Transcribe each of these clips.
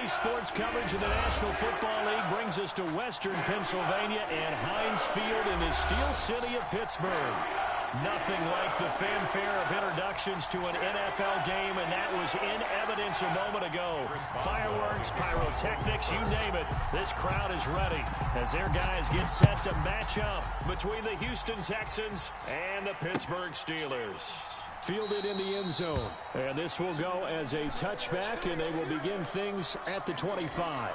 Today's sports coverage in the National Football League brings us to Western Pennsylvania and Heinz Field in the Steel City of Pittsburgh. Nothing like the fanfare of introductions to an NFL game, and that was in evidence a moment ago. Fireworks, pyrotechnics, you name it. This crowd is ready as their guys get set to match up between the Houston Texans and the Pittsburgh Steelers. Fielded in the end zone, and this will go as a touchback, and they will begin things at the 25.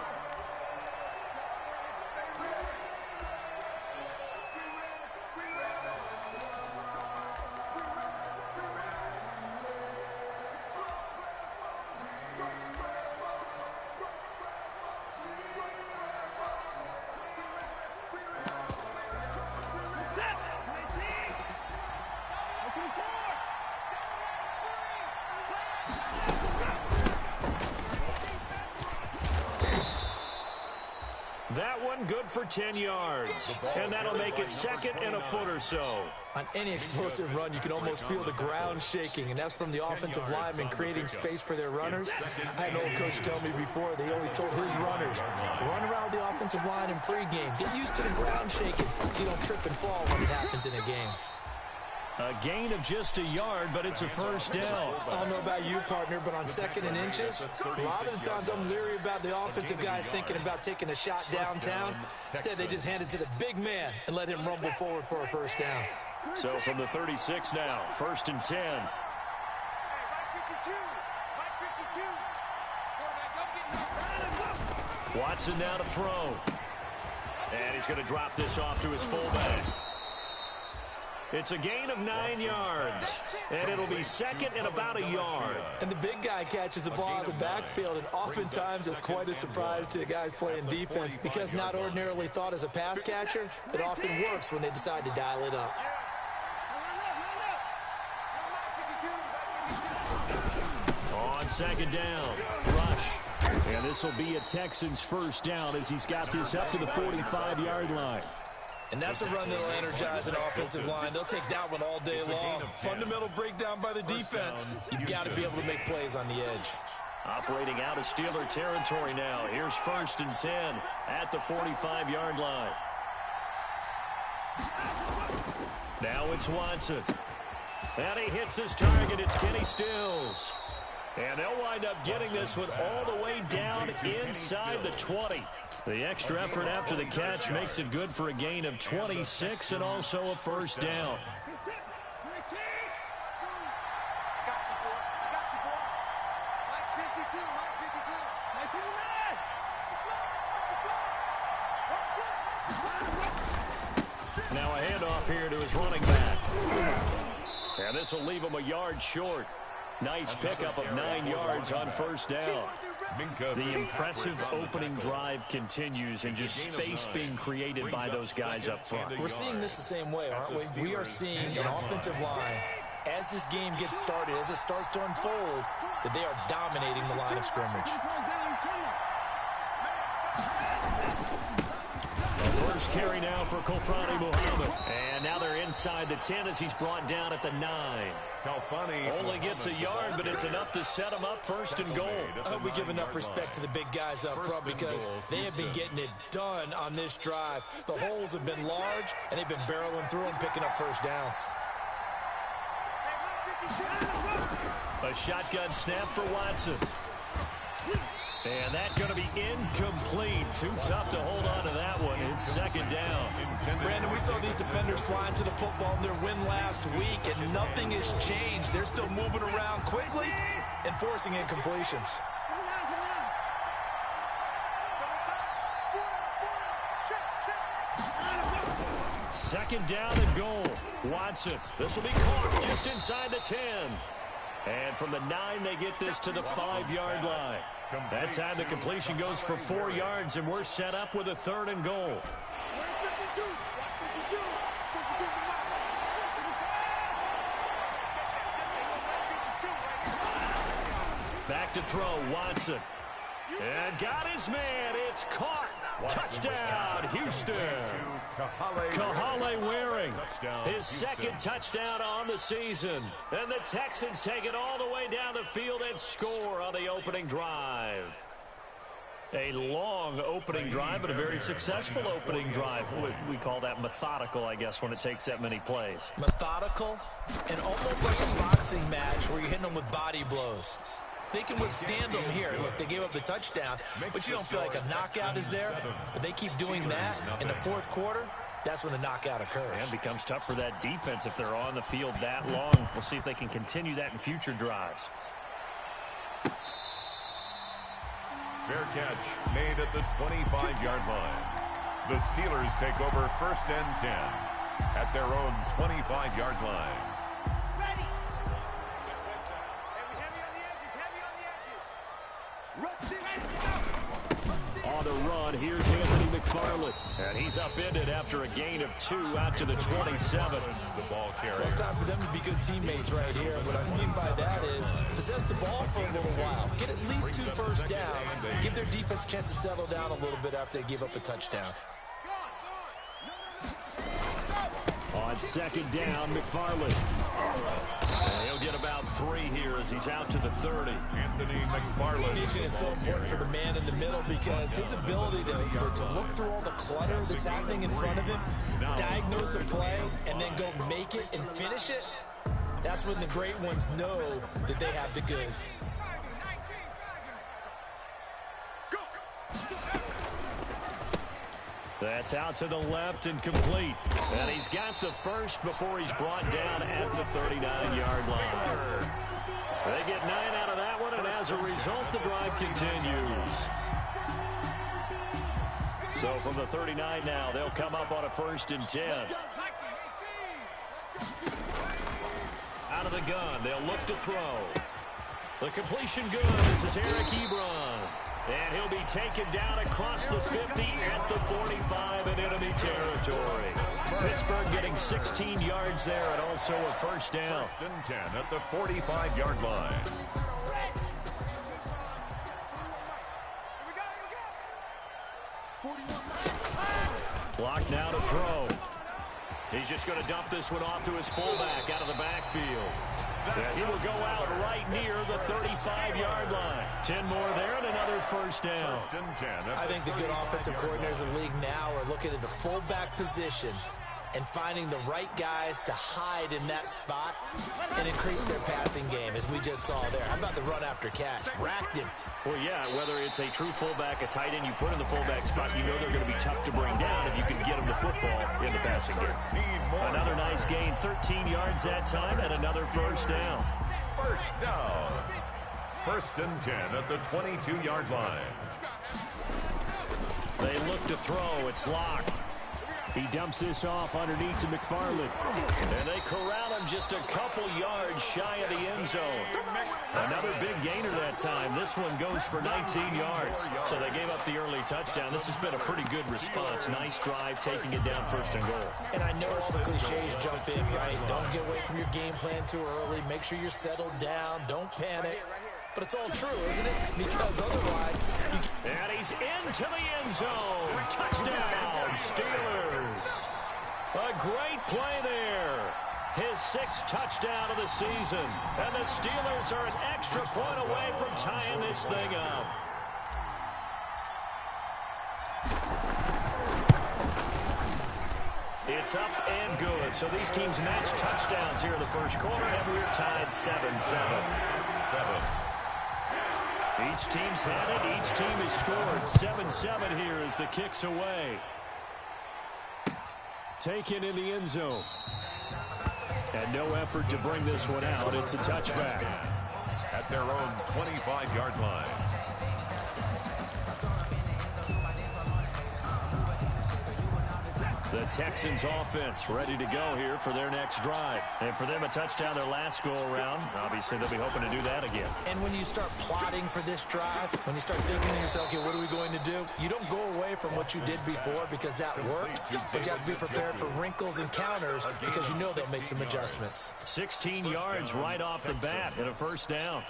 That one good for 10 yards, and that'll make it second and a foot or so. On any explosive run, you can almost feel the ground shaking, and that's from the offensive linemen creating space for their runners. I had an old coach tell me before, they always told his runners, run around the offensive line in pregame. Get used to the ground shaking so you don't trip and fall when it happens in a game. A gain of just a yard, but it's a first down. I don't know about you, partner, but on second and inches, a lot of the times I'm leery about the offensive guys thinking about taking a shot downtown. Instead, they just hand it to the big man and let him rumble forward for a first down. So from the 36 now, first and 10. Watson now to throw. And he's going to drop this off to his fullback. It's a gain of 9 yards, and it'll be second and about a yard. And the big guy catches the ball out of the backfield, and oftentimes it's quite a surprise to the guys playing defense because not ordinarily thought as a pass catcher, it often works when they decide to dial it up. On second down, rush. And this will be a Texans first down as he's got this up to the 45-yard line. And that's a run that'll energize an offensive line. They'll take that one all day long. Fundamental breakdown by the defense. You've got to be able to make plays on the edge. Operating out of Steeler territory now. Here's first and 10 at the 45-yard line. Now it's Watson. And he hits his target. It's Kenny Stills. And they'll wind up getting this one all the way down inside the 20. The extra effort after the catch makes it good for a gain of 26 and also a first down. Now a handoff here to his running back. And this will leave him a yard short. Nice pickup of 9 yards on first down. The impressive opening drive continues and just space being created by those guys up front. We're seeing this the same way, aren't we? We are seeing an offensive line, as this game gets started, as it starts to unfold, that they are dominating the line of scrimmage. First carry now for Kofani Muhammad. And now they're inside the 10 as he's brought down at the 9. Only gets a yard, but it's enough to set him up first and goal. I hope we give enough respect to the big guys up front because they have been getting it done on this drive. The holes have been large, and they've been barreling through them, picking up first downs. A shotgun snap for Watson. And that's going to be incomplete. Too tough to hold on to that one. It's second down. Brandon, we saw these defenders flying to the football in their win last week, and nothing has changed. They're still moving around quickly and forcing incompletions. Second down and goal. Watson. This will be caught just inside the 10. And from the 9, they get this to the 5-yard line. That time the completion goes for 4 yards, and we're set up with a third and goal. Back to throw, Watson. And got his man. It's caught. Touchdown, Houston. Kahale Waring, his second touchdown on the season. And the Texans take it all the way down the field and score on the opening drive. A long opening drive, but a very successful opening drive. We call that methodical, I guess, when it takes that many plays. Methodical and almost like a boxing match where you're hitting them with body blows. They can withstand them here. Look, they gave up the touchdown, but you don't feel like a knockout is there. But they keep doing that in the fourth quarter. That's when the knockout occurs. And it becomes tough for that defense if they're on the field that long. We'll see if they can continue that in future drives. Fair catch made at the 25-yard line. The Steelers take over 1st and 10 at their own 25-yard line. Ready. Heavy on the edges. On the run, here's Anthony McFarland. And he's upended after a gain of 2 out to the 27. The ball carrier. Well, it's time for them to be good teammates right here. What I mean by that is possess the ball for a little while. Get at least 2 first downs. Give their defense a chance to settle down a little bit after they give up a touchdown. On 2nd down, McFarland. And he'll get about 3 here as he's out to the 30. Anthony McFarland. Vision is so important for the man in the middle because his ability to look through all the clutter that's happening in front of him, diagnose a play, and then go make it and finish it, that's when the great ones know that they have the goods. That's out to the left and complete. And he's got the first before he's brought down at the 39-yard line. They get 9 out of that one, and as a result, the drive continues. So from the 39 now, they'll come up on a 1st and 10. Out of the gun, they'll look to throw. The completion good. This is Eric Ebron. And he'll be taken down across the 50 at the 45 in enemy territory. Pittsburgh getting 16 yards there and also a 1st down. 1st and 10 at the 45-yard line. Clock now to throw. He's just going to dump this one off to his fullback out of the backfield. And he will go out right near the 35-yard line. 10 more there and another 1st down. 1st and 10. I think the good offensive coordinators in the league now are looking at the fullback position and finding the right guys to hide in that spot and increase their passing game, as we just saw there. How about the run after catch? Racked him. Well, yeah, whether it's a true fullback, a tight end you put in the fullback spot, you know they're going to be tough to bring down if you can get them the football in the passing game. Another nice gain, 13 yards that time, and another 1st down. 1st down. 1st and 10 at the 22-yard line. They look to throw. It's locked. He dumps this off underneath to McFarland. And they corral him just a couple yards shy of the end zone. Another big gainer that time. This one goes for 19 yards. So they gave up the early touchdown. This has been a pretty good response. Nice drive, taking it down 1st and goal. And I know all the cliches jump in, right? Don't get away from your game plan too early. Make sure you're settled down. Don't panic. But it's all true, isn't it? Because otherwise... And he's into the end zone. Touchdown, Steelers. A great play there. His 6th touchdown of the season. And the Steelers are an extra point away from tying this thing up. It's up and good. So these teams match touchdowns here in the 1st quarter, and we're tied 7-7. 7. Each team's had it. Each team has scored. 7-7 here as the kick's away. Taken in the end zone. And no effort to bring this one out. It's a touchback. At their own 25-yard line. The Texans offense ready to go here for their next drive. And for them, a touchdown their last go-around. Obviously, they'll be hoping to do that again. And when you start plotting for this drive, when you start thinking to yourself, okay, what are we going to do? You don't go away from what you did before because that worked, but you have to be prepared for wrinkles and counters because you know they'll make some adjustments. 16 yards right off the bat and a 1st down.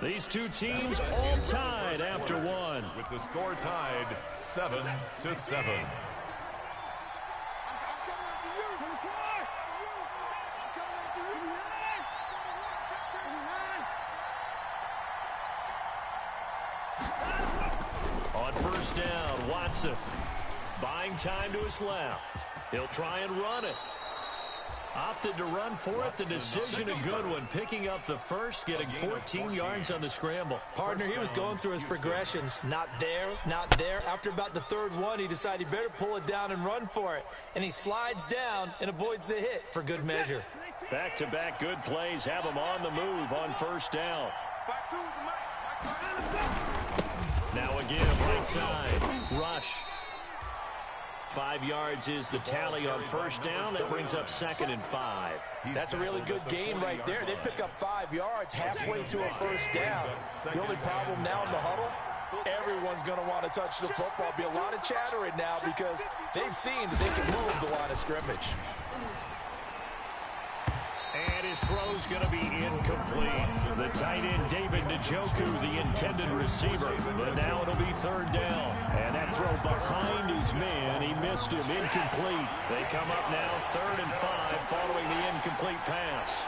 These two teams all tied after one. With the score tied 7-7. first down. Watson buying time to his left. He'll try and run it. Opted to run for it. The decision a good one. Picking up the first, getting 14 yards on the scramble. Partner, he was going through his progressions. Not there, not there. After about the third one, he decided he better pull it down and run for it. And he slides down and avoids the hit for good measure. Back-to-back good plays have him on the move on first down. Now again, right side. Rush. 5 yards is the tally on first down. That brings up 2nd and 5. That's a really good gain right there. They pick up 5 yards halfway to a first down. The only problem now in the huddle, everyone's going to want to touch the football. Be a lot of chattering now because they've seen that they can move the line of scrimmage. And his throw's going to be incomplete. The tight end, David Njoku, the intended receiver. But now it'll be 3rd down. And that throw behind his man, he missed him, incomplete. They come up now 3rd and 5 following the incomplete pass.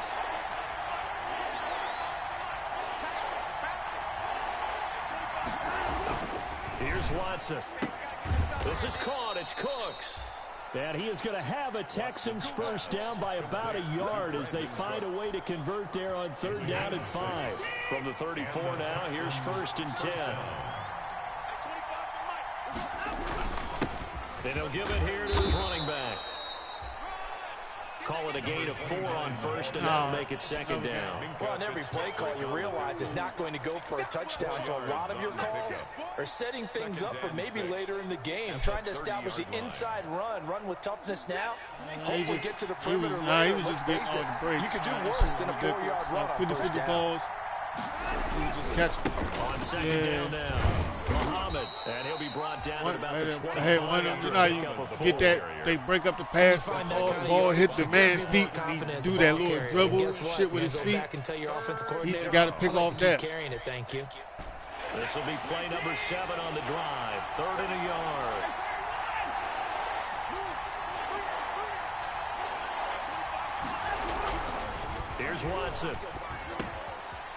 Here's Watson. This is caught. It's Cooks. And he is going to have a Texans first down by about a yard as they find a way to convert there on 3rd down and 5. From the 34 now, here's 1st and 10. And he'll give it here to his running back. Call it a gain of 4 on first, and that'll make it 2nd down. Well, on every play call, you realize it's not going to go for a touchdown. So a lot of your calls are setting things up for maybe later in the game, trying to establish the inside run with toughness now. Hopefully get to the perimeter later. He was just getting on the break. You could do worse than a 4-yard run on first down. Balls. He was just catching. On 2nd down now. Muhammad, and he'll be brought down at about the 25. Hey, you know, you get that, they break up the pass, the ball hit the man's feet, and he do that little dribble shit with his feet. He got to pick off that. This will be play number 7 on the drive. 3rd and a yard. Here's Watson.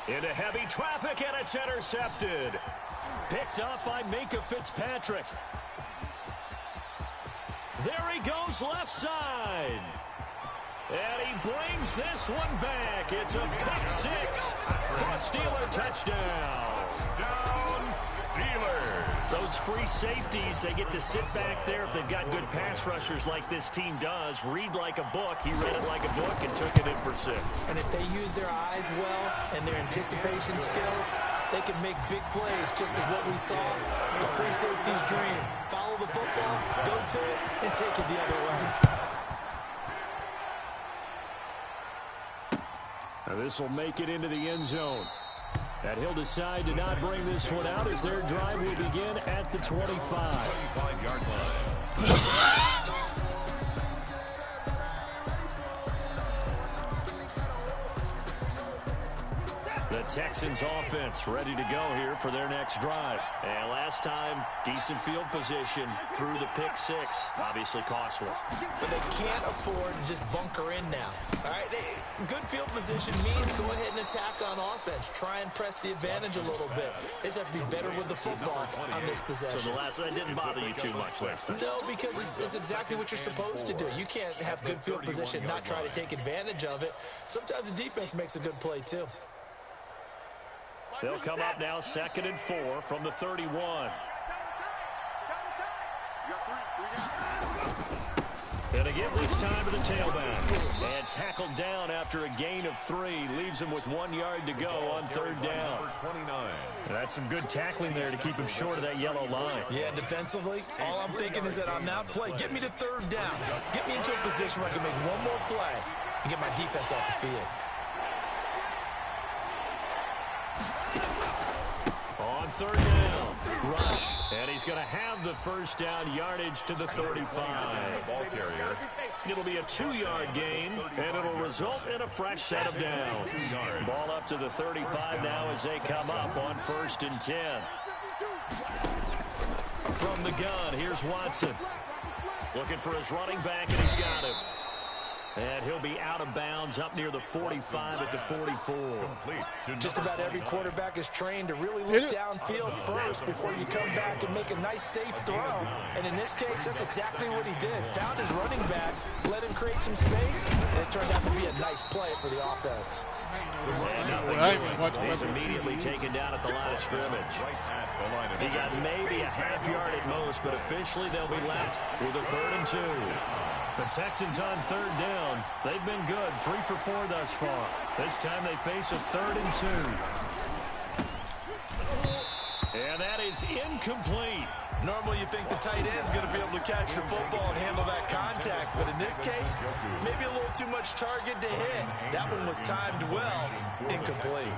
Into heavy traffic, and it's intercepted. Picked up by Minka Fitzpatrick. There he goes left side. And he brings this one back. It's a pick 6. For a Steeler touchdown. Down Steelers. Those free safeties, they get to sit back there if they've got good pass rushers like this team does. Read like a book. He read it like a book and took it in for 6. And if they use their eyes well and their anticipation skills, they can make big plays, just as what we saw the free safety's dream. Follow the football, go to it, and take it the other way. Now this will make it into the end zone. And he'll decide to not bring this one out as their drive will begin at the 25. 25-yard line. The Texans offense ready to go here for their next drive. And last time, decent field position through the pick 6. Obviously costly. But they can't afford to just bunker in now. All right, good field position means go ahead and attack on offense. Try and press the advantage a little bit. They just have to be better with the football on this possession. So the last one didn't bother you too much last time. No, because it's exactly what you're supposed to do. You can't have good field position and not try to take advantage of it. Sometimes the defense makes a good play too. They'll come up now 2nd and 4 from the 31. And again this time to the tailback. And tackled down after a gain of 3. Leaves him with 1 yard to go on 3rd down. And that's some good tackling there to keep him short of that yellow line. Yeah, defensively, all I'm thinking is that on that play, get me to 3rd down. Get me into a position where I can make one more play and get my defense off the field. On 3rd down, Rush, and he's going to have the first down yardage to the 35. Ball carrier. It'll be a 2-yard gain, and it'll result in a fresh set of downs. Ball up to the 35 now as they come up on 1st and 10. From the gun, here's Watson. Looking for his running back, and he's got him. And he'll be out of bounds up near the 45 at the 44. Just about every quarterback is trained to really look downfield first before you come back and make a nice, safe throw. And in this case, that's exactly what he did. Found his running back, let him create some space, and it turned out to be a nice play for the offense. He's immediately taken down at the line of scrimmage. He got maybe a half yard at most, but officially they'll be left with a 3rd and 2. The Texans on 3rd down. They've been good, 3 for 4 thus far. This time they face a 3rd and 2. And that is incomplete. Normally you think the tight end's going to be able to catch the football and handle that contact, but in this case, maybe a little too much target to hit. That one was timed well, incomplete.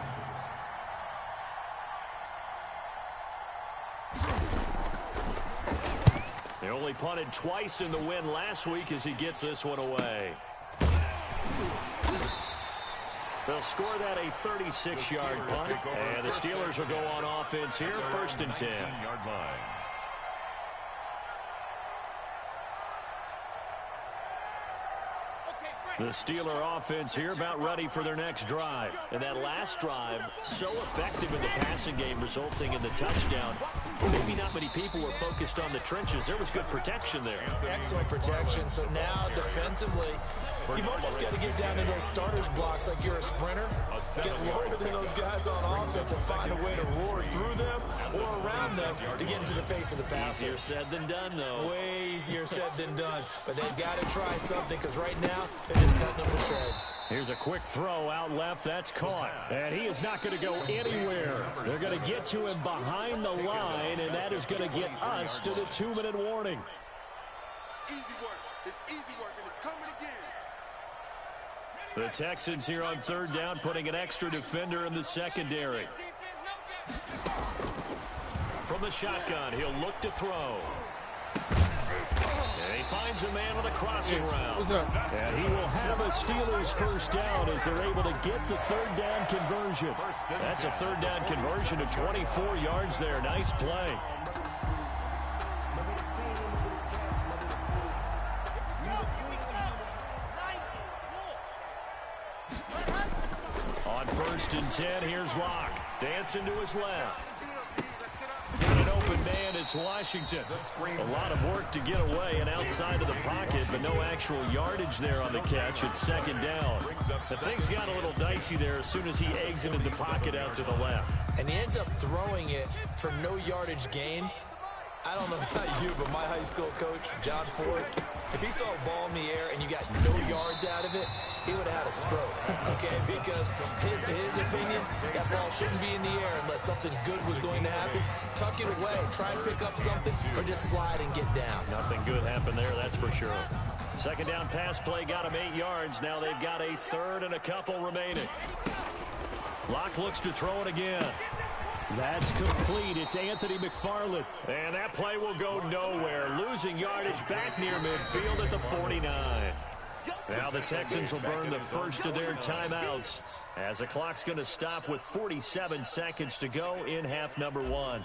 They only punted twice in the win last week as he gets this one away. They'll score that a 36-yard punt, and the Steelers will go on offense here, 1st and 10. The Steeler offense here about ready for their next drive. And that last drive, so effective in the passing game, resulting in the touchdown. Maybe not many people were focused on the trenches. There was good protection there. Excellent protection. So now, defensively, you've almost got to get down to those starters blocks like you're a sprinter. Get lower than those guys on offense and find a way to roar through them or around them to get into the face of the passer. Easier said than done, though. Way easier said than done. But they've got to try something because right now, they're just cutting them to shreds. Here's a quick throw out left. That's caught. And he is not going to go anywhere. They're going to get to him behind the line, and that is going to get us to the 2-minute warning. Easy work. It's easy work, and it's coming again. The Texans here on 3rd down, putting an extra defender in the secondary. From the shotgun, he'll look to throw. And he finds a man with a crossing route. And he will have a Steelers 1st down as they're able to get the 3rd down conversion. That's a 3rd down conversion to 24 yards there. Nice play. On 1st and 10, here's Locke. Dancing to his left. Got an open man, it's Washington. A lot of work to get away and outside of the pocket, but no actual yardage there on the catch. It's 2nd down. The things got a little dicey there as soon as he exited the pocket out to the left. And he ends up throwing it for no yardage gained. I don't know about you, but my high school coach, John Ford, if he saw a ball in the air and you got no yards out of it, he would have had a stroke, okay? Because in his opinion, that ball shouldn't be in the air unless something good was going to happen. Tuck it away, try and pick up something, or just slide and get down. Nothing good happened there, that's for sure. 2nd down pass play got him 8 yards. Now they've got a 3rd and a couple remaining. Locke looks to throw it again. That's complete. It's Anthony McFarland. And that play will go nowhere. Losing yardage back near midfield at the 49. Now the Texans will burn the first of their timeouts as the clock's going to stop with 47 seconds to go in half number 1.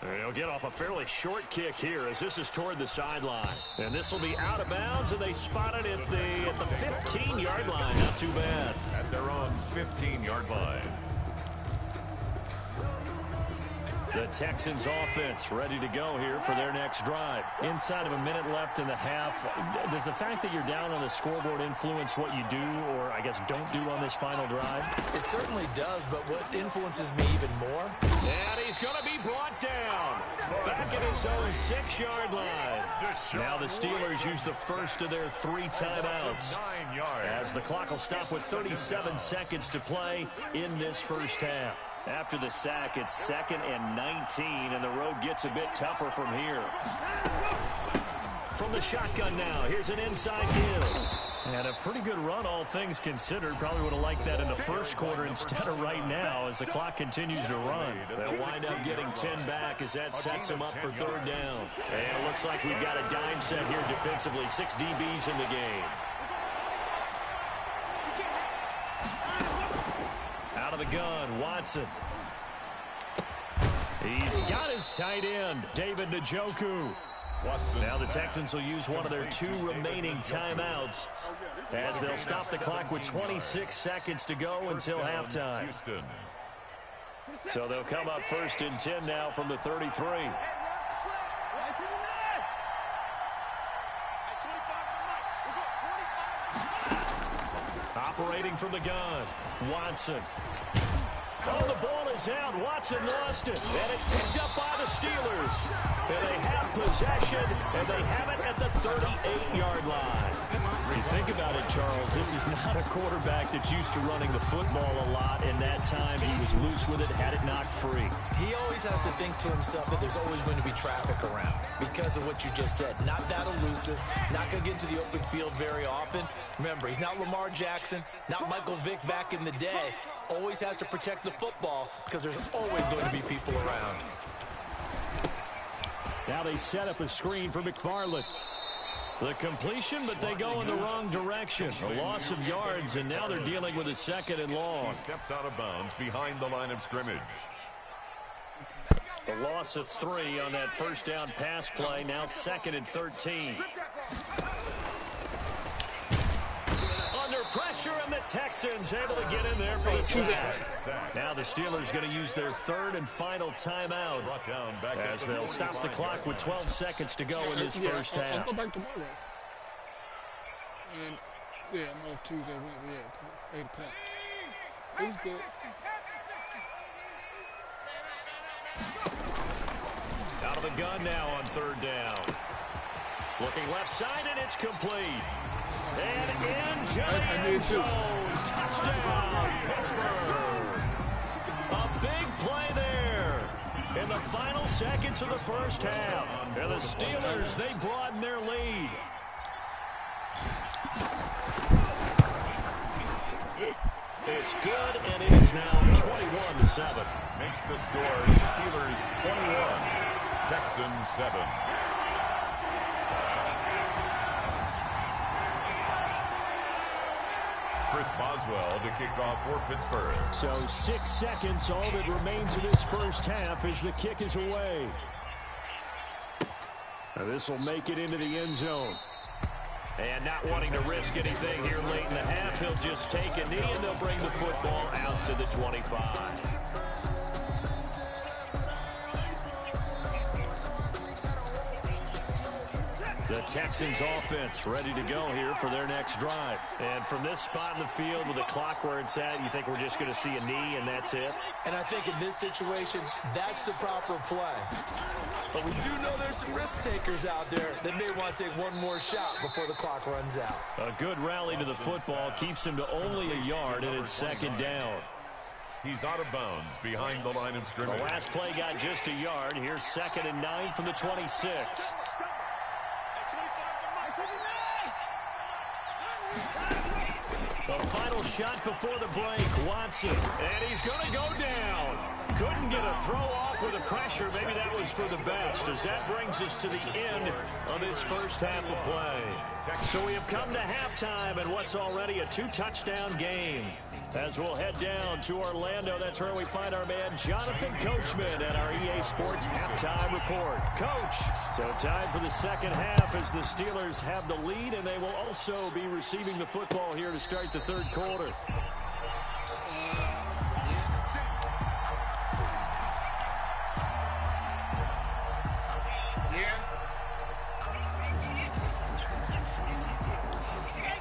They'll get off a fairly short kick here as this is toward the sideline. And this will be out of bounds, and they spot it at the 15-yard line. Not too bad. At their own 15-yard line. The Texans offense ready to go here for their next drive. Inside of a minute left in the half, does the fact that you're down on the scoreboard influence what you do, or I guess don't do on this final drive? It certainly does, but what influences me even more? And he's going to be brought down. Back at his own 6-yard line. Now the Steelers use the first of their 3 timeouts. As the clock will stop with 37 seconds to play in this first half. After the sack, it's 2nd and 19, and the road gets a bit tougher from here. From the shotgun now, here's an inside give. And a pretty good run, all things considered. Probably would have liked that in the first quarter instead of right now as the clock continues to run. They'll wind up getting 10 back as that sets them up for 3rd down. And it looks like we've got a dime set here defensively. 6 DBs in the game. Out of the gun, Watson. He's got his tight end, David Njoku. Now the Texans will use one of their 2 remaining timeouts as they'll stop the clock with 26 seconds to go until halftime. So they'll come up 1st and 10 now from the 33. Operating from the gun, Watson. Oh, the ball is out. Watson lost it. And it's picked up by the Steelers. And they have possession, and they have it at the 38-yard line. You think about it, Charles, this is not a quarterback that's used to running the football a lot, and that time he was loose with it, had it knocked free. He always has to think to himself that there's always going to be traffic around because of what you just said. Not that elusive, not going to get into the open field very often. Remember, he's not Lamar Jackson, not Michael Vick back in the day. Always has to protect the football because there's always going to be people around. Now they set up a screen for McFarland. The completion, but they go in the wrong direction. A loss of yards, and now they're dealing with a 2nd and long. He steps out of bounds behind the line of scrimmage. The loss of 3 on that 1st down pass play, now 2nd and 13. Under pressure, and the Texans able to get in there for the sack. Now the Steelers going to use their 3rd and final timeout as they'll stop the clock with 12 seconds to go in this first half. I'll go back tomorrow. And I'm off Tuesday. Yeah, 8 o'clock. It was good. Out of the gun now on 3rd down. Looking left side, and it's complete. And into the end zone. Touchdown, Pittsburgh. A big play there in the final seconds of the first half. And the Steelers, they broaden their lead. It's good, and it is now 21-7. Makes the score Steelers 21, Texans 7. Chris Boswell to kick off for Pittsburgh. So 6 seconds, all that remains of this first half as the kick is away. This will make it into the end zone. And not wanting to risk anything here late in the half, he'll just take a knee and they'll bring the football out to the 25. The Texans offense ready to go here for their next drive. And from this spot in the field with the clock where it's at, you think we're just going to see a knee and that's it? And I think in this situation, that's the proper play. But we do know there's some risk takers out there that may want to take one more shot before the clock runs out. A good rally to the football keeps him to only a yard, and it's 2nd down. He's out of bounds behind the line of scrimmage. The last play got just a yard. Here's 2nd and 9 from the 26. The final shot before the break, Watson, and he's going to go down. Couldn't get a throw off with the pressure. Maybe that was for the best, as that brings us to the end of this first half of play. So we have come to halftime and what's already a 2-touchdown game. As we'll head down to Orlando, that's where we find our man Jonathan Coachman at our EA Sports Halftime Report. Coach, so time for the second half as the Steelers have the lead, and they will also be receiving the football here to start the third quarter.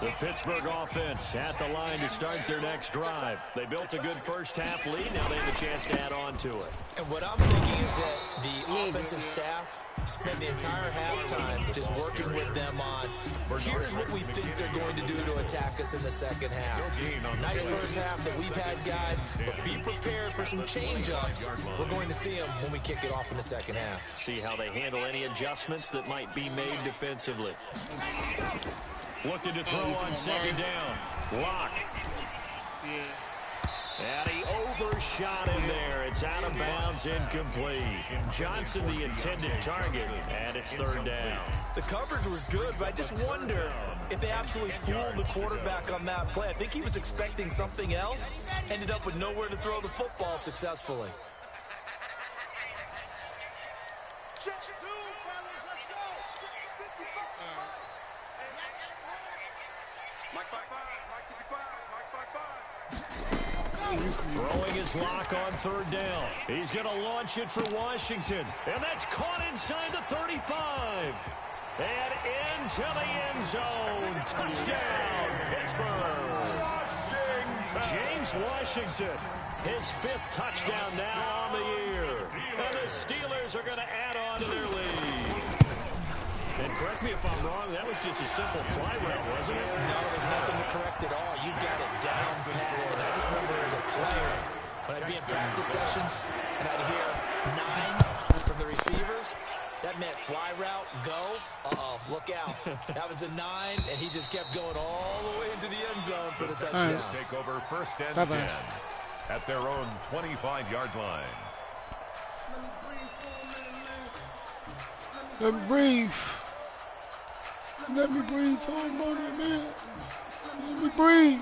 The Pittsburgh offense at the line to start their next drive. They built a good first half lead. Now they have a chance to add on to it. And what I'm thinking is that the offensive staff spent the entire halftime just working with them on, here's what we think they're going to do to attack us in the second half. Nice first half that we've had, guys, but be prepared for some change-ups. We're going to see them when we kick it off in the second half. See how they handle any adjustments that might be made defensively. Looking to throw on second down. Lock. And he overshot him there. It's out of bounds, incomplete. Johnson, the intended target, and it's third down. The coverage was good, but I just wonder if they absolutely fooled the quarterback on that play. I think he was expecting something else. Ended up with nowhere to throw the football successfully. Throwing his lock on third down. He's going to launch it for Washington. And that's caught inside the 35. And into the end zone. Touchdown, Pittsburgh. James Washington, his 5th touchdown now on the year. And the Steelers are going to add on to their lead. And correct me if I'm wrong, that was just a simple fly route, wasn't it? No, there's nothing to correct at all. You got it down pat. And I just remember as a player, when I'd be in practice sessions, and I'd hear 9 from the receivers, that meant fly route, go. Uh-oh, look out. That was the 9, and he just kept going all the way into the end zone for the touchdown. Take over first and 10 at their own 25-yard line. Let me breathe. Let me breathe for a moment, man. Let me breathe.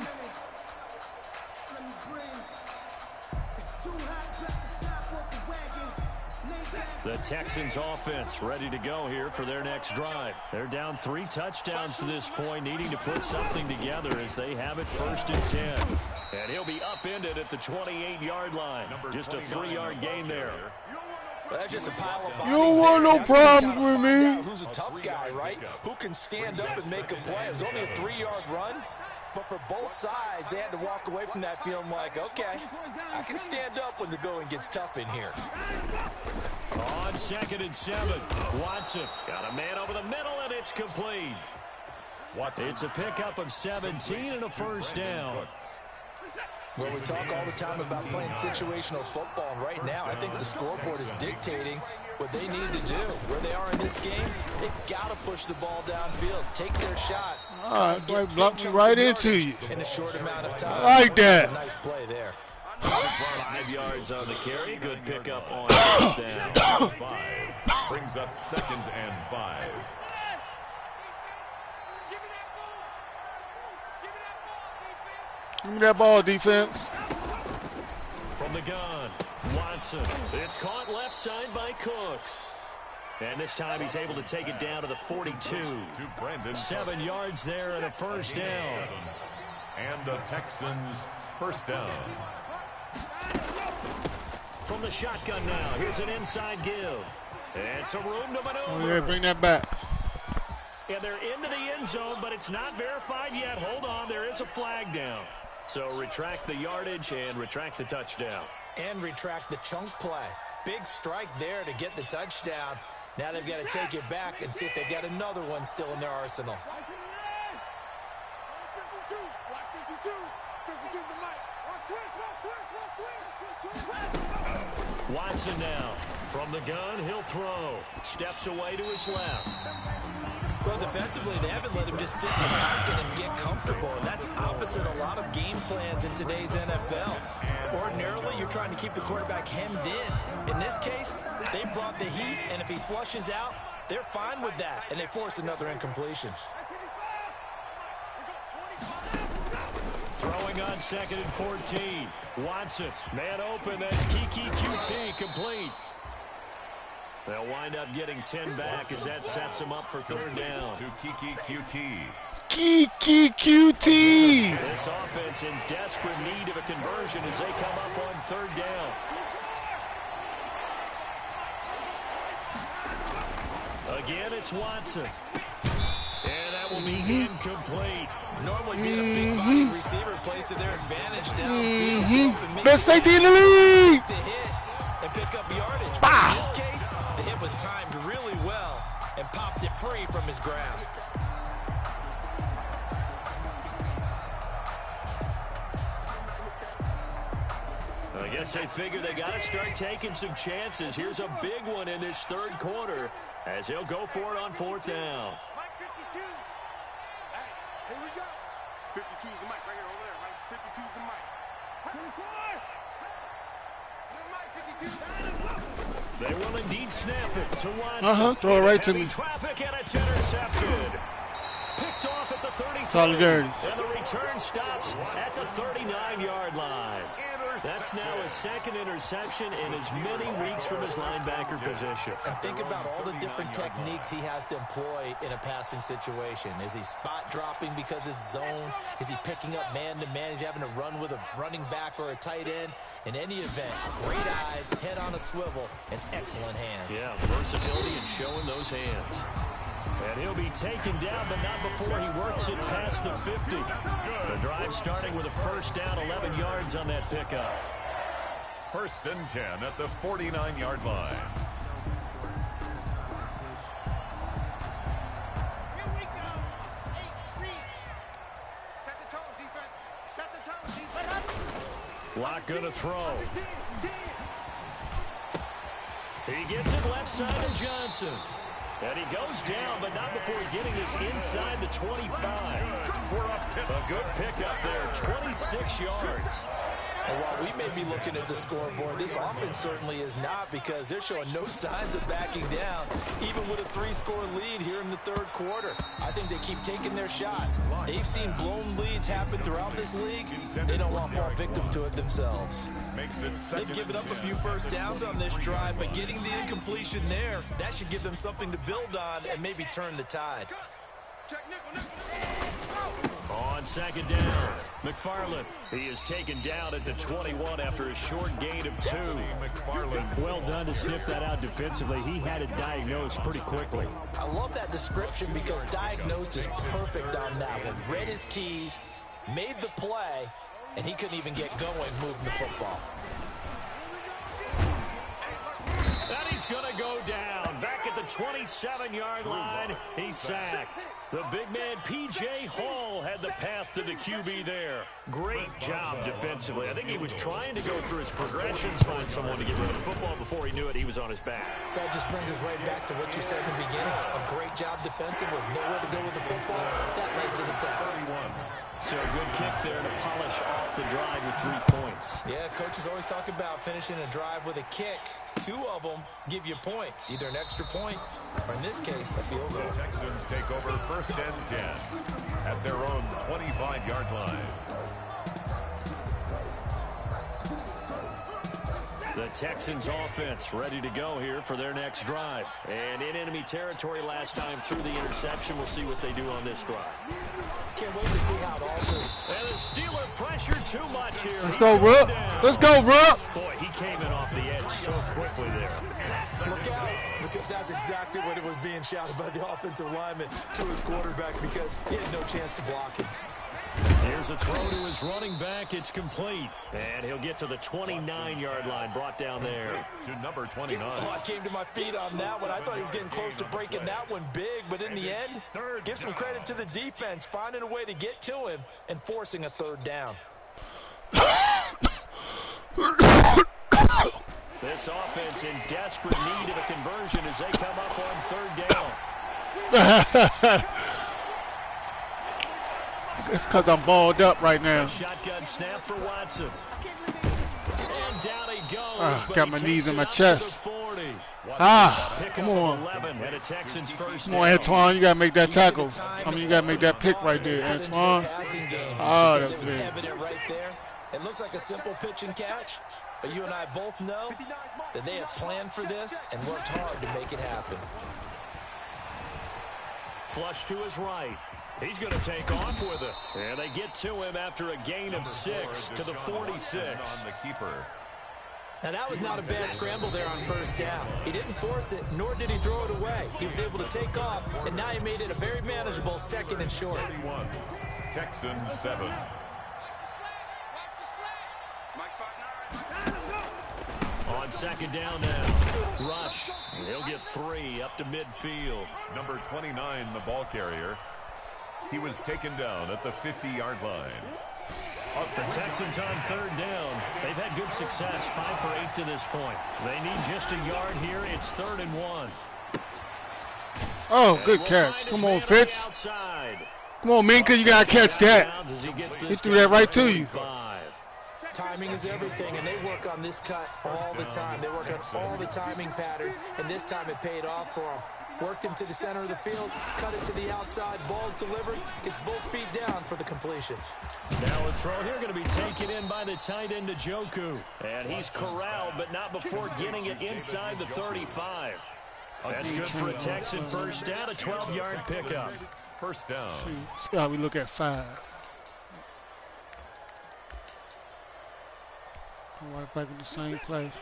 The Texans offense ready to go here for their next drive. They're down 3 touchdowns to this point, needing to put something together as they have it first and 10. And he'll be upended at the 28-yard line. Just a 3-yard gain there. Well, that's just a pile of bodies. You don't want no problems with me. Who's a tough guy, right? Who can stand up and make a play? It was only a 3-yard run, but for both sides, they had to walk away from that feeling like, okay, I can stand up when the going gets tough in here. On 2nd and 7, Watson got a man over the middle, and it's complete. It's a pickup of 17 and a first down. Well, we talk all the time about playing situational football, and right now I think the scoreboard is dictating what they need to do. Where they are in this game, they've got to push the ball downfield, take their shots. Right, block me right into you. In a short amount of time. Like that. That's a nice play there. 5 yards on the carry. Good pickup on first down. 5 brings up 2nd and 5. Give me that ball, defense. From the gun, Watson. It's caught left side by Cooks. And this time he's able to take it down to the 42. 7 yards there and a first down. And the Texans first down. From the shotgun now, here's an inside give. And some room to maneuver. Oh, yeah, bring that back. And they're into the end zone, but it's not verified yet. Hold on, there is a flag down. So retract the yardage and retract the touchdown. And retract the chunk play. Big strike there to get the touchdown. Now they've got to take it back and see if they've got another one still in their arsenal. Watson now. From the gun, he'll throw. Steps away to his left. Well, defensively, they haven't let him just sit in the pocket and get comfortable, and that's opposite a lot of game plans in today's NFL. Ordinarily, you're trying to keep the quarterback hemmed in. In this case, they brought the heat, and if he flushes out, they're fine with that, and they force another incompletion. Throwing on 2nd and 14. Watson, man open, that's Kiki QT, complete. They'll wind up getting 10 back as that sets them up for third down. To Kiki QT. Kiki QT. This offense in desperate need of a conversion as they come up on third down. Again, it's Watson. And that will be incomplete. Normally being a big body receiver plays to their advantage downfield. Best safety in the league. The hit and pick up yardage. Wow. In this case, the hit was timed really well and popped it free from his grasp. I guess they figure they got to start taking some chances. Here's a big one in this third quarter as he'll go for it on fourth down. Mike 52. Hey, here we go. 52 is the mic right here over there, right? 52 is the mic. 24. They will indeed snap it to Watson. Throw it right to me. Traffic and it's intercepted. Picked off at the 33. Solidarity. And the return stops at the 39-yard line. That's now a second interception in as many weeks from his linebacker position. And think about all the different techniques he has to employ in a passing situation. Is he spot dropping because it's zone? Is he picking up man-to-man? Is he having to run with a running back or a tight end? In any event, great eyes, head on a swivel, and excellent hands. Yeah, versatility and showing those hands. And he'll be taken down, but not before he works it past the 50. The drive starting with a first down, 11 yards on that pickup. 1st and 10 at the 49-yard line. Here we go. 8-3. Set the tone, defense. Set the tone, defense. Lock gonna throw. He gets it left side to Johnson. And he goes down, but not before getting this inside the 25. A good pickup there, 26 yards. And while we may be looking at the scoreboard, this offense certainly is not, because they're showing no signs of backing down, even with a 3-score lead here in the 3rd quarter. I think they keep taking their shots. They've seen blown leads happen throughout this league. They don't want to fall victim to it themselves. They've given up a few first downs on this drive, but getting the incompletion there, that should give them something to build on and maybe turn the tide. On 2nd down, McFarland. He is taken down at the 21 after a short gain of 2. McFarland. Well done to sniff that out defensively. He had it diagnosed pretty quickly. I love that description, because diagnosed is perfect on that one. Read his keys, made the play, and he couldn't even get going moving the football. And he's going to go down. Back at the 27-yard line, he's sacked. The big man, P.J. Hall, had the path to the QB there. Great job defensively. I think he was trying to go through his progressions, find someone to get rid of the football. Before he knew it, he was on his back. So that just brings us right back to what you said in the beginning. A great job defensive with nowhere to go with the football. That led to the sack. So a good kick there to polish off the drive with 3 points. Yeah, coaches always talk about finishing a drive with a kick. 2 of them give you points, either an extra point or, in this case, a field goal. The Texans take over 1st and 10 at their own 25-yard line. The Texans offense ready to go here for their next drive. And in enemy territory last time through the interception. We'll see what they do on this drive. Can't wait to see how it alters. And the Steeler pressure too much here. Let's go, Rupp. Let's go, Rupp. Boy, he came in off the edge so quickly there. Look out, because that's exactly what it was being shouted by the offensive lineman to his quarterback, because he had no chance to block him. Here's a throw to his running back. It's complete. And he'll get to the 29-yard line, brought down there. To number 29. Oh, I came to my feet on that one. I thought he was getting close to breaking that one big, but in the end, give some credit to the defense, finding a way to get to him and forcing a 3rd down. This offense in desperate need of a conversion as they come up on 3rd down. It's because I'm balled up right now. A shotgun snap for Watson. And down he goes. Got my knees in my chest. Come on. 11 and a Texans first Come on, Antoine. You got to make that tackle. I mean, you got to make that pick right there, Antoine. Oh, that's big. Evident right there. It looks like a simple pitch and catch, but you and I both know that they have planned for this and worked hard to make it happen. Flush to his right. He's going to take off with it. And they get to him after a gain of 6 to the 46. On the keeper. Now, that was not a bad scramble there on 1st down. He didn't force it, nor did he throw it away. He was able to take off, and now he made it a very manageable 2nd and short. 31. Texans 7. On 2nd down now. Rush. He'll get 3 up to midfield. Number 29, the ball carrier. He was taken down at the 50-yard line. The Texans on 3rd down. They've had good success, 5 for 8 to this point. They need just a yard here. It's 3rd and 1. Oh, good catch. Come on, Fitz. Come on, Minka, you got to catch that. He threw that right to you. Timing is everything, and they work on this cut all the time. They work on all the timing patterns, and this time it paid off for them. Worked him to the center of the field, cut it to the outside, ball's delivered, gets both feet down for the completion. Now a throw here going to be taken in by the tight end Njoku. And he's corralled, but not before getting it inside the 35. That's good for a Texan first down, a 12-yard pickup. First down. See how we look at 5. Come right back in the same place.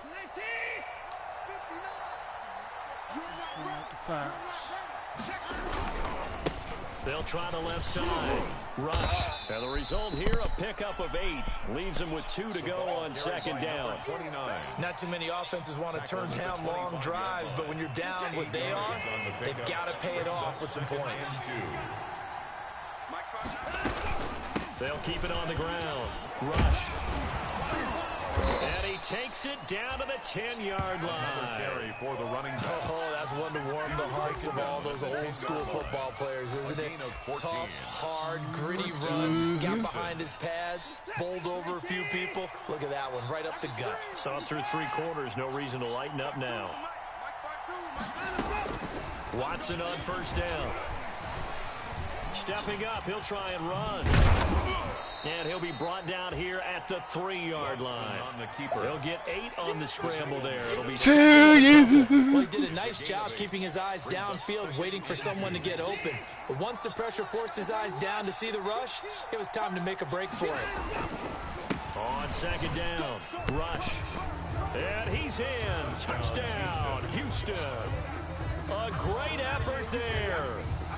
They'll try the left side. Rush. And the result here, a pickup of 8. Leaves them with 2 to go on second down. Not too many offenses want to turn down long drives, but when you're down what they are, they've got to pay it off with some points. They'll keep it on the ground. Rush. And he takes it down to the 10-yard line. For the running back. Oh, that's one to warm the hearts of all those old-school football players, isn't it? Tough, hard, gritty run. Got behind his pads, bowled over a few people. Look at that one, right up the gut. Saw through 3 quarters. No reason to lighten up now. Watson on first down. Stepping up, he'll try and run. And he'll be brought down here at the 3-yard line. He'll get 8 on the scramble there. It'll be to you. Well, he did a nice job keeping his eyes downfield, waiting for someone to get open. But once the pressure forced his eyes down to see the rush, it was time to make a break for it. On second down, Rush. And he's in. Touchdown, Houston. A great effort there.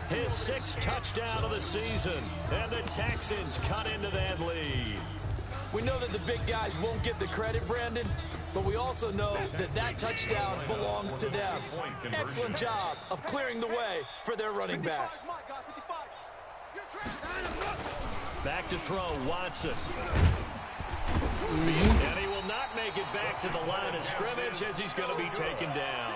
His 6th touchdown of the season, and the Texans cut into that lead. We know that the big guys won't get the credit, Brandon, but we also know that that touchdown belongs to them. Excellent job of clearing the way for their running back. Back to throw, Watson. And he will not make it back to the line of scrimmage as he's going to be taken down.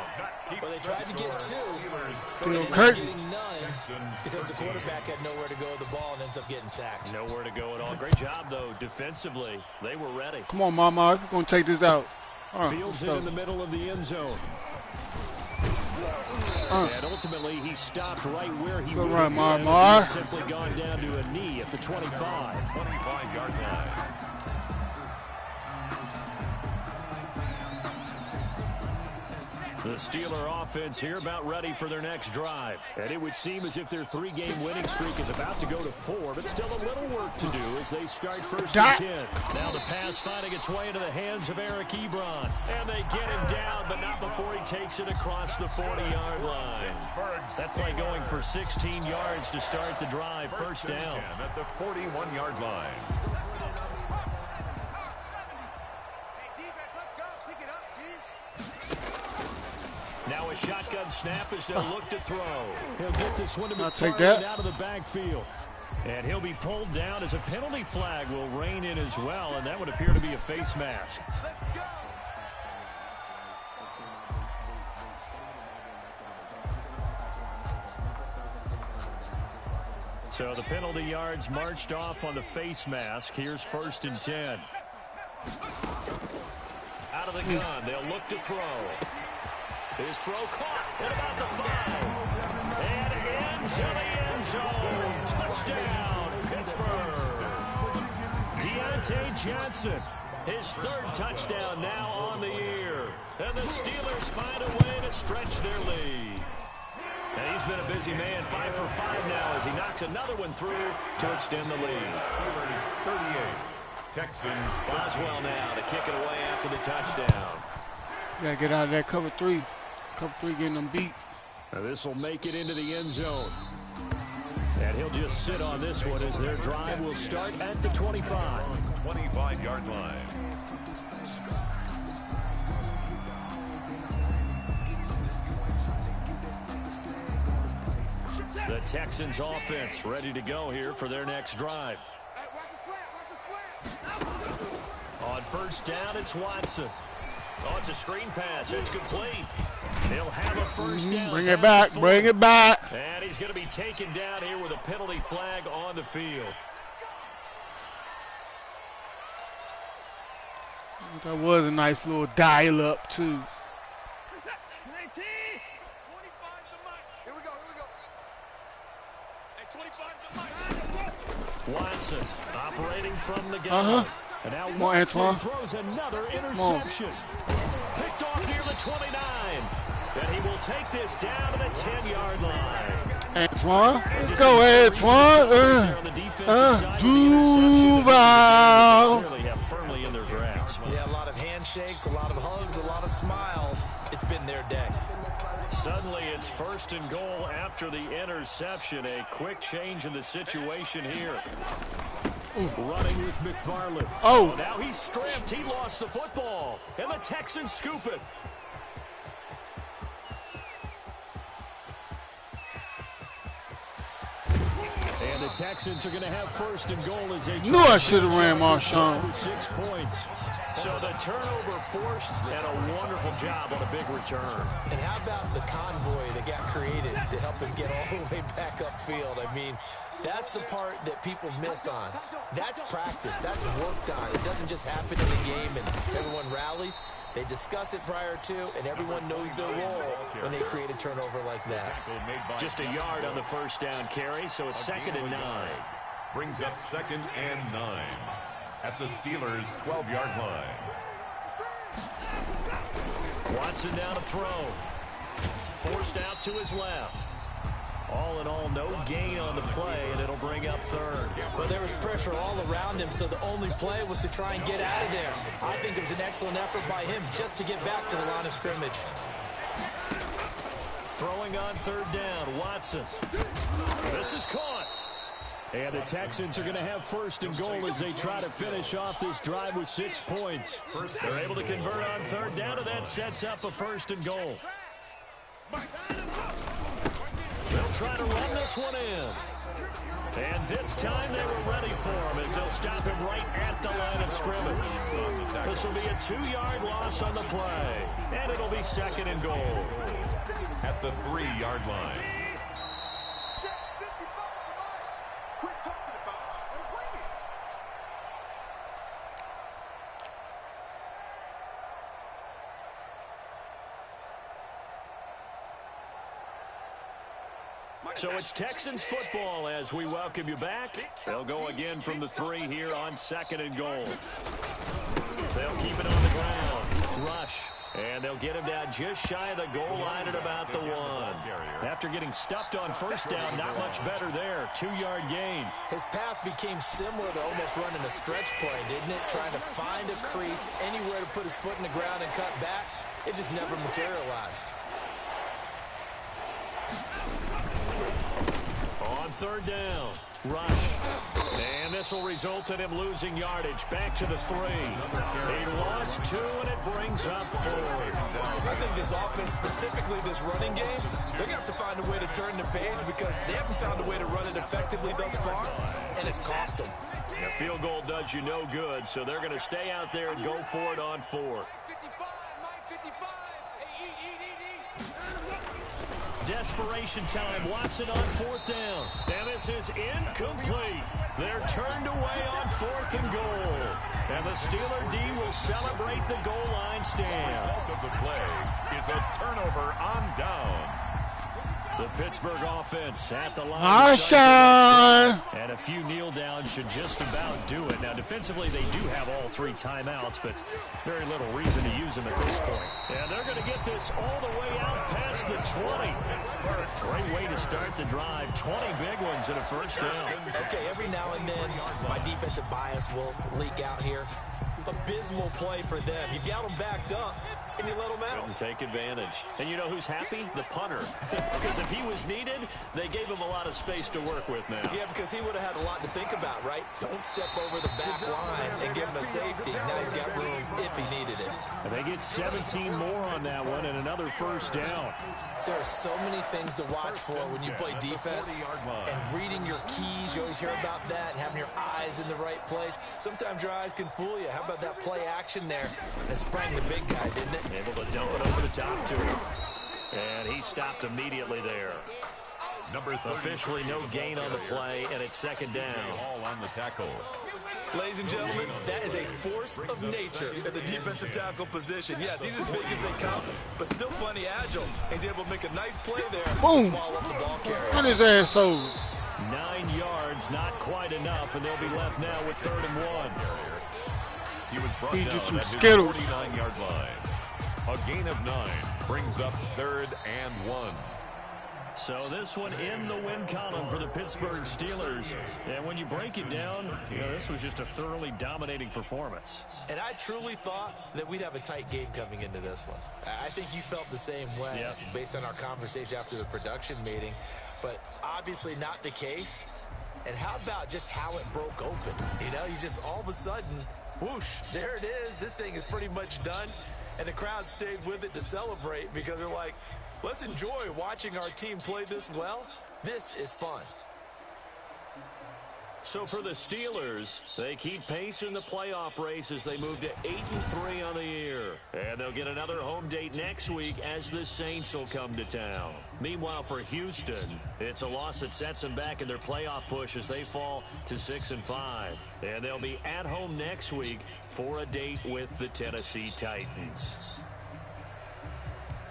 Well, they tried to get 2, but Still they ended up getting none because the quarterback had nowhere to go with the ball and ends up getting sacked. Nowhere to go at all. Great job, though, defensively. They were ready. Come on, Mama. We're going to take this out. Fields it in the middle of the end zone. And ultimately, he stopped right where he would have been. He's simply gone down to a knee at the 25. 25-yard line. The Steeler offense here about ready for their next drive. And it would seem as if their 3-game winning streak is about to go to 4, but still a little work to do as they start first and 10. Now the pass finding its way into the hands of Eric Ebron. And they get him down, but not before he takes it across the 40-yard line. That play going for 16 yards to start the drive. First down. At the 41-yard line. Now a shotgun snap as they'll look to throw. He'll get this one to be out of the backfield. And he'll be pulled down as a penalty flag will rein in as well, and that would appear to be a face mask. So the penalty yards marched off on the face mask. Here's first and 10. Out of the gun, they'll look to throw. His throw caught at about the 5. And into the end zone. Touchdown, Pittsburgh. Deontay Johnson, his 3rd touchdown now on the year. And the Steelers find a way to stretch their lead. And he's been a busy man, 5 for 5 now as he knocks another one through to extend the lead. Steelers 38. Texans. Boswell now to kick it away after the touchdown. Got to get out of that cover 3. Cover 3 getting them beat. Now this will make it into the end zone. And he'll just sit on this one as their drive will start at the 25. 25-yard line. The Texans offense ready to go here for their next drive. On first down, it's Watson. Oh, it's a screen pass. It's complete. He'll have a first down. Bring it back. Bring it back. And he's going to be taken down here with a penalty flag on the field. That was a nice little dial-up, too. Here we go. At 25 Watson operating from the gun. And now Watson throws another interception. Picked off near the 29. And he will take this down to the 10-yard line. Antoine, let's go, Antoine. Duval. Really have firmly in their grasp. Yeah, a lot of handshakes, a lot of hugs, a lot of smiles. It's been their day. Suddenly, it's 1st and goal after the interception. A quick change in the situation here. Running with McFarland. Oh, now he's strapped. He lost the football. And the Texans scoop it. And the Texans are going to have 1st and goal as they knew I should have ran Marshawn. 6 points. So the turnover forced and a wonderful job on a big return. And how about the convoy that got created to help him get all the way back upfield? I mean, that's the part that people miss on. That's practice. That's worked on. It doesn't just happen in the game and everyone rallies. They discuss it prior to, and everyone knows their role when they create a turnover like that. Just a yard on the 1st down carry, so it's 2nd and 9. Brings up 2nd and 9 at the Steelers' 12-yard line. Watson down to throw. Forced out to his left. All in all, no gain on the play, and it'll bring up 3rd. Well, there was pressure all around him, so the only play was to try and get out of there. I think it was an excellent effort by him just to get back to the line of scrimmage. Throwing on 3rd down, Watson. This is caught. And the Texans are going to have 1st and goal as they try to finish off this drive with 6 points. They're able to convert on 3rd down, and that sets up a 1st and goal. They'll try to run this one in. And this time they were ready for him as they'll stop him right at the line of scrimmage. This will be a 2-yard loss on the play. And it'll be 2nd and goal. At the 3-yard line. So it's Texans football as we welcome you back. They'll go again from the 3 here on 2nd and goal. They'll keep it on the ground. Rush. And they'll get him down just shy of the goal line at about the 1. After getting stuffed on 1st down, not much better there. 2-yard gain. His path became similar to almost running a stretch play, didn't it? Trying to find a crease, anywhere to put his foot in the ground and cut back. It just never materialized. On 3rd down, Rush. And this will result in him losing yardage. Back to the 3. He lost 2, and it brings up 4. I think this offense, specifically this running game, they're going to have to find a way to turn the page because they haven't found a way to run it effectively thus far, and it's cost them. A field goal does you no good, so they're going to stay out there and go for it on 4th. Desperation time. Watson on 4th down. And this is incomplete. They're turned away on 4th and goal. And the Steeler D will celebrate the goal line stand. The result of the play is a turnover on down. The Pittsburgh offense at the line. Marshawn! And a few kneel downs should just about do it. Now, defensively, they do have all 3 timeouts, but very little reason to use them at this point. And they're going to get this all the way out past the 20. Great way to start the drive. 20 big ones and a 1st down. Okay, every now and then, my defensive bias will leak out here. Abysmal play for them. You got them backed up, and you let them out. Couldn't take advantage. And you know who's happy? The punter. Because if he was needed, they gave him a lot of space to work with now. Yeah, because he would have had a lot to think about, right? Don't step over the back line and give him a safety. Now he's got room if he needed it. And they get 17 more on that one and another 1st down. There are so many things to watch for when you play defense, and reading your keys, you always hear about that, and having your eyes in the right place. Sometimes your eyes can fool you. How about that play action there? And it sprang the big guy, didn't it? Able to dump it over the top to him. And he stopped immediately there. Officially no gain on the play, and it's second down. All on the tackle. Ladies and gentlemen, that is a force of nature at the defensive tackle position. Yes, he's as big as they come, but still plenty agile. He's able to make a nice play there. Boom. Swallow up the ball carrier. Run his ass over. 9 yards, not quite enough, and they'll be left now with 3rd and 1. He was brought Feed down you some at his Skittles. 49-yard line. A gain of 9 brings up 3rd and 1. So this one in the win column for the Pittsburgh Steelers. And when you break it down, this was just a thoroughly dominating performance. And I truly thought that we'd have a tight game coming into this one. I think you felt the same way based on our conversation after the production meeting, but obviously not the case. And how about just how it broke open? You know, you just all of a sudden, whoosh, there it is. This thing is pretty much done. And the crowd stayed with it to celebrate because they're like, let's enjoy watching our team play this well. This is fun. So for the Steelers, they keep pace in the playoff race as they move to 8-3 on the year. And they'll get another home date next week as the Saints will come to town. Meanwhile, for Houston, it's a loss that sets them back in their playoff push as they fall to 6-5. And they'll be at home next week for a date with the Tennessee Titans.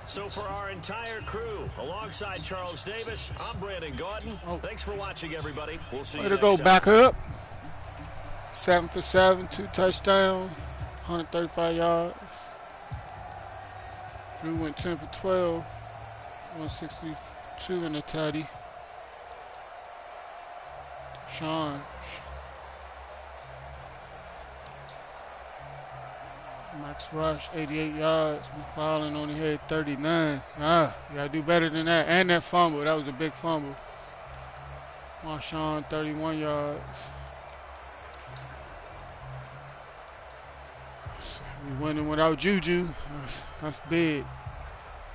So for our entire crew, alongside Charles Davis, I'm Brandon Gordon. Thanks for watching, everybody. We'll see you next time. Way to go, back up. 7 for 7, 2 touchdowns, 135 yards. Drew went 10 for 12, 162 in the tutty. Sean. Max Rush, 88 yards. McFarland only had 39. You gotta do better than that. And that fumble, that was a big fumble. Marshawn, 31 yards. We winning without Juju. That's big.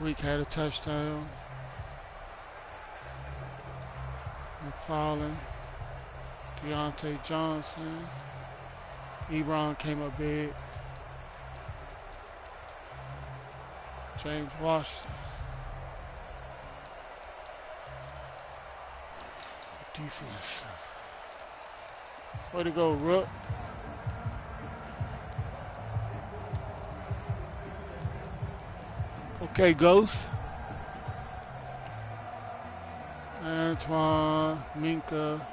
Reek had a touchdown. McFarland, Deontay Johnson. Ebron came up big. James Washington. Defense. Way to go, Rook. Okay, Ghost. Antoine, Minka,